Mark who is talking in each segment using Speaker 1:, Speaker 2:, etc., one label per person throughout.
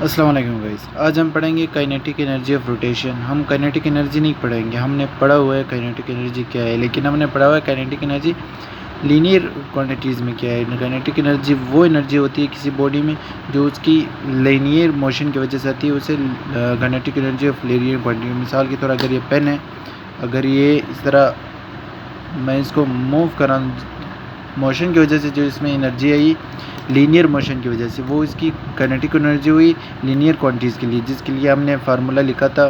Speaker 1: अस्सलाम वालेकुम गाइस। आज हम पढ़ेंगे काइनेटिक एनर्जी ऑफ रोटेशन। हम काइनेटिक एनर्जी नहीं पढ़ेंगे, हमने पढ़ा हुआ है काइनेटिक एनर्जी क्या है, लेकिन हमने पढ़ा हुआ है काइनेटिक एनर्जी लीनियर क्वांटिटीज़ में क्या है। काइनेटिक एनर्जी वो एनर्जी होती है किसी बॉडी में जो उसकी लीनियर मोशन की वजह से आती है, उसे kinetic energy of linear quantity. मिसाल के तौर अगर ये पेन है, अगर ये इस तरह मैं इसको मूव करा, मोशन की वजह से जो इसमें एनर्जी आई लीनियर मोशन की वजह से, वो इसकी काइनेटिक एनर्जी हुई लीनियर क्वांटिटीज़ के लिए, जिसके लिए हमने फार्मूला लिखा था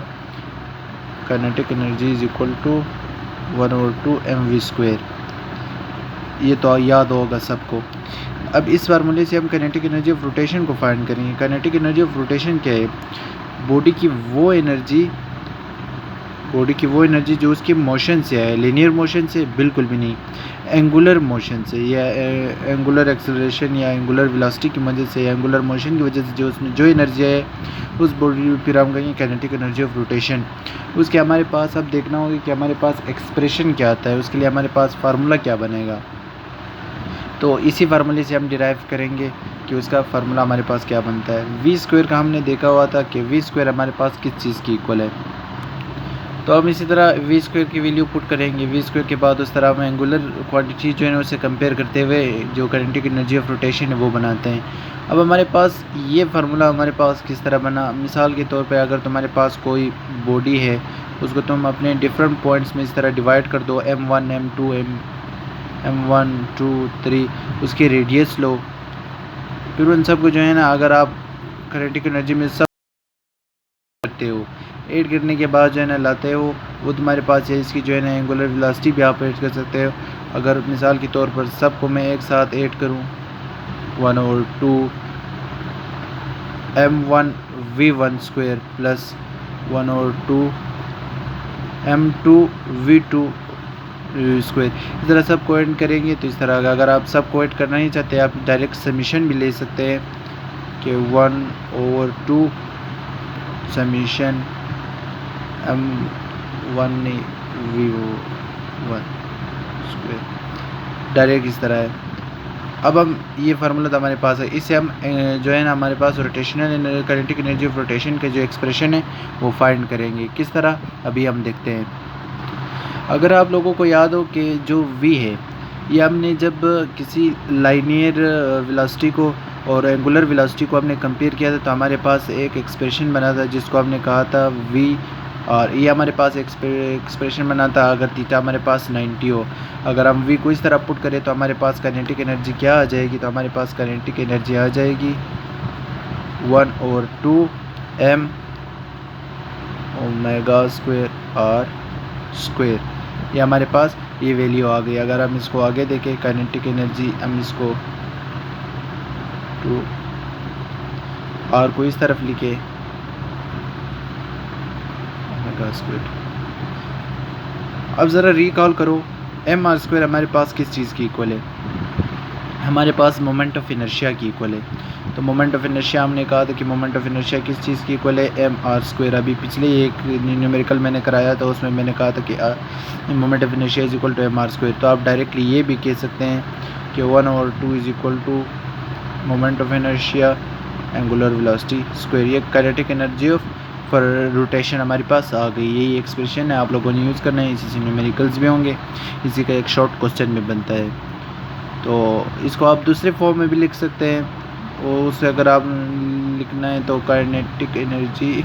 Speaker 1: kinetic energy is equal to 1/2 mv²। ये तो याद होगा सबको। अब इस फार्मूले से हम काइनेटिक एनर्जी ऑफ रोटेशन को फाइंड करेंगे। काइनेटिक एनर्जी ऑफ रोटेशन क्या है? बॉडी की वो एनर्जी जो उसकी मोशन से है। लीनियर मोशन से बिल्कुल भी नहीं, एंगुलर मोशन से या एंगुलर एक्सेलरेशन या एंगुलर वेलोसिटी की वजह से, एंगुलर मोशन की वजह से जो उसमें जो एनर्जी है उस बॉडी फिर हम कहेंगे काइनेटिक एनर्जी ऑफ रोटेशन। उसके हमारे पास अब देखना होगा कि हमारे पास एक्सप्रेशन क्या आता है, उसके लिए हमारे पास फार्मूला क्या बनेगा। तो इसी फार्मूले से हम डिराइव करेंगे कि उसका फार्मूला हमारे पास क्या बनता है। v² का हमने देखा हुआ था कि v² हमारे पास किस चीज़ की इक्वल है। तो हम इसी तरह v² की वैल्यू पुट करेंगे। v² के बाद उस तरह हम एंगुलर क्वांटिटी जो है उसे कंपेयर करते हुए जो काइनेटिक एनर्जी ऑफ रोटेशन है वो बनाते हैं। अब हमारे पास ये फार्मूला हमारे पास किस तरह बना, मिसाल के तौर पे अगर तुम्हारे पास कोई बॉडी है, उसको तुम अपने डिफरेंट पॉइंट्स में इस तरह डिवाइड कर दो, m1 m2 m1 2 3, उसकी रेडियस लो, फिर उन सबको जो है ना अगर आप काइनेटिक एनर्जी में सब करते हो, ऐड करने के बाद जो है ना लाते हो, वो तुम्हारे पास है। इसकी जो है ना एंगुलर वेलोसिटी भी आप ऐड कर सकते हो। अगर मिसाल के तौर पर सबको मैं एक साथ ऐड करूं, 1/2 m1 v1² plus 1/2 m2 v2² इस तरह सब को ऐड करेंगे। तो इस तरह अगर आप सब को ऐड करना नहीं चाहते, आप डायरेक्ट समीशन भी ले सकते हैं कि 1/2 समीशन m1 v1², डायरेक्ट इस तरह है। अब हम ये फार्मूला तो हमारे पास है, इससे हम जो है ना हमारे पास rotational kinetic energy of rotation के जो एक्सप्रेशन है वो फाइंड करेंगे। किस तरह अभी हम देखते हैं। अगर आप लोगों को याद हो कि जो v है, ये हमने जब किसी लाइनियर वेलोसिटी को और एंगुलर वेलोसिटी को हमने कंपेयर किया था, तो हमारे पास एक एक्सप्रेशन बना था जिसको हमने कहा था v, और ये हमारे पास एक्सप्रेशन बना था अगर थीटा हमारे पास 90 हो। अगर हम v को इस तरह पुट करें तो हमारे पास काइनेटिक एनर्जी क्या आ जाएगी, तो हमारे पास काइनेटिक एनर्जी आ जाएगी 1/2 m ω² r²। ये हमारे पास ये वैल्यू आ गई। अगर हम इसको आगे देखें काइनेटिक एनर्जी, हम इसको 2 r को इस तरफ लिखे ω²। अब ज़रा रिकॉल करो, mr² हमारे पास किस चीज़ की इक्वल है? हमारे पास मोमेंट ऑफ इनर्शिया की इक्वल है। तो मोमेंट ऑफ इनर्शिया हमने कहा था कि मोमेंट ऑफ इनर्शिया किस चीज़ की इक्वल है? mr²। अभी पिछले एक न्यूमेरिकल मैंने कराया था, उसमें मैंने कहा था कि moment of inertia is equal to mr²। तो आप डायरेक्टली ये भी कह सकते हैं कि 1/2 is equal to moment of inertia angular velocity square. ये kinetic energy of for rotation हमारे पास आ गई। यही एक्सप्रेशन है, आप लोगों ने यूज़ करना है। इसी से न्यूमेरिकल्स भी होंगे, इसी का एक शॉर्ट क्वेश्चन में बनता है। तो इसको आप दूसरे फॉर्म में भी लिख सकते हैं, और उससे अगर आप लिखना है तो काइनेटिक एनर्जी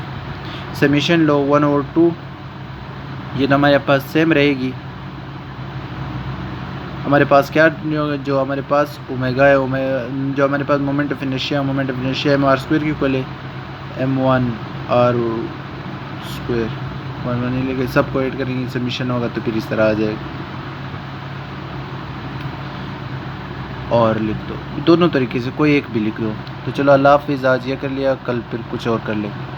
Speaker 1: समीशन लो 1/2, ये तो हमारे पास सेम रहेगी। हमारे पास क्या जो हमारे पास ओमेगा है, जो हमारे पास moment of inertia m r² की इक्वल है m1 r²। 1 नहीं लेके सबको ऐड करेंगे, समीशन होगा तो फिर इस तरह आ जाएगा। और लिख दो, दोनों तरीके से कोई एक भी लिख दो। तो चलो अल्लाह हाफिज़। आज ये कर लिया, कल फिर कुछ और कर लेंगे।